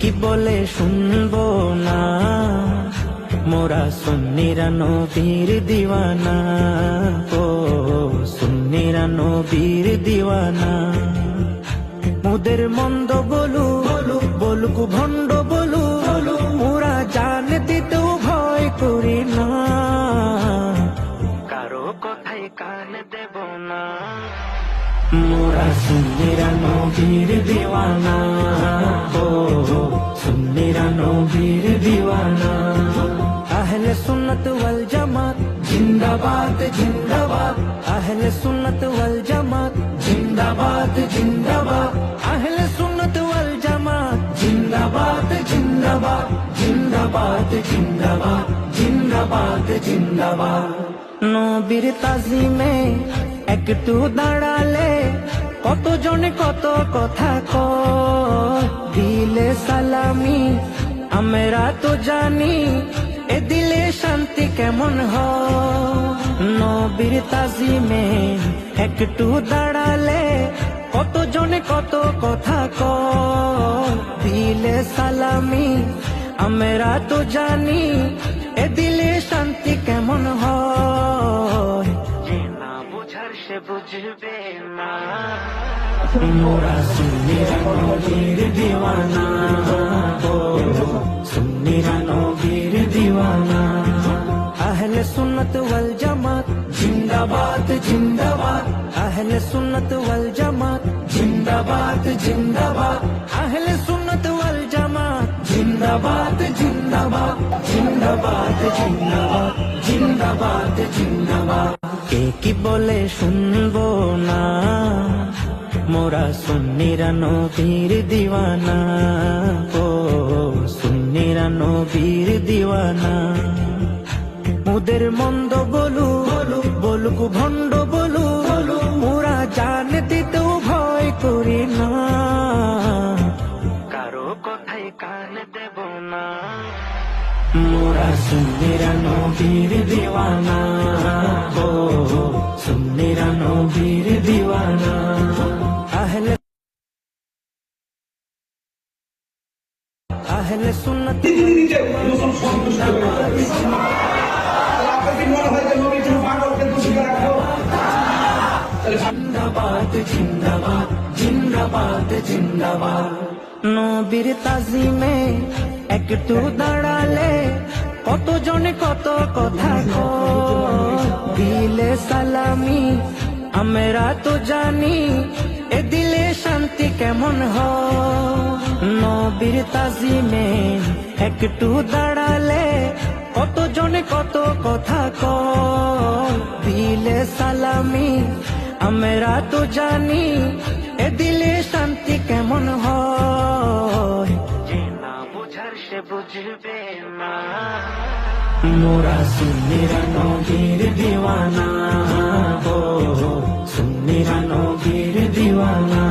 কি বলে শুনবো না, মোরা সুন্নিরা নবীর দিওয়ানা, ও সুন্নিরা নবীর দিওয়ানা। মুদের মন্দ বলুক ভণ্ড বলুক, মোরা জান দিতেও ভয় করি না, কারো কথাই কান দেব না। মোরা সুন্নিরা নবীর দিওয়ানা, ও সুন্নিরা নবীর দিওয়ানা। আহলে সুন্নত ওয়াল জামাত জিন্দাবাদ জিন্দাবাদ, আহলে সুন্নত ওয়াল জামাত জিন্দাবাদ জিন্দাবাদ, আহলে সুন্নত ওয়াল জামাত জিন্দাবাদ জিন্দাবাদ, জিন্দাবাদ জিন্দাবাদ, জিন্দাবাদ জিন্দাবাদ। নবীর তাজিমে একটু দাঁড়ালে কতজনে কত কথা কয়, দিলে সালামি আমরা তো জানি, এ দিলে শান্তি কেমন হয়। নবীর তাজিমে একটু দাঁড়ালে কতজনে কত কথা কয়, দিলে সালামি আমরা তো জানি, এ দিলে শান্তি কেমন হয়। যে না বুঝার সে বুঝবে না, মোরা সুন্নিরা নবীর দিওয়ানা, ও সুন্নিরা নবীর দিওয়ানা। আহলে সুন্নত ওয়াল জামাত জিন্দাবাদ জিন্দাবাদ, আহলে সুন্নত ওয়াল জামাত জিন্দাবাদ জিন্দাবাদ, আহলে সুন্নত ওয়াল জামাত জিন্দাবাদ জিন্দাবাদ, জিন্দাবাদ জিন্দাবাদ, জিন্দাবাদ জিন্দাবাদ। কি বলে শুনবো না, মোরা সুন্নিরা নবীর দিওয়ানা, ও সুন্নিরা নবীর দিওয়ানা। মুদের মন্দ বলুক ভণ্ড বলুক, মোরা জান দিতেও ভয় করি না, কারো কথাই কান দেব না। মোরা সুন্নিরা নবীর দিওয়ানা, ও সুন্নিরা নবীর দিওয়ানা। আহলে সুন্নত জিন্দাবাদ জিন্দাবাদ, জিন্দাবাদ জিন্দাবাদ। নবীর তাজিমে একটু দাঁড়ালে কতজনে কত কথা কয়, দিলে সালামি আমরা তো জানি, এ দিলে শান্তি কেমন হয়। নবীর তাজিমে একটু দাঁড়ালে কতজনে কত কথা কয়, দিলে সালামি আমরা তো জানি, এ দিলে শান্তি কেমন হয়। যে না বুঝার সে বুঝবে না, মোরা সুন্নিরা নবীর দিওয়ানা, ও সুন্নিরা নবীর দিওয়ানা।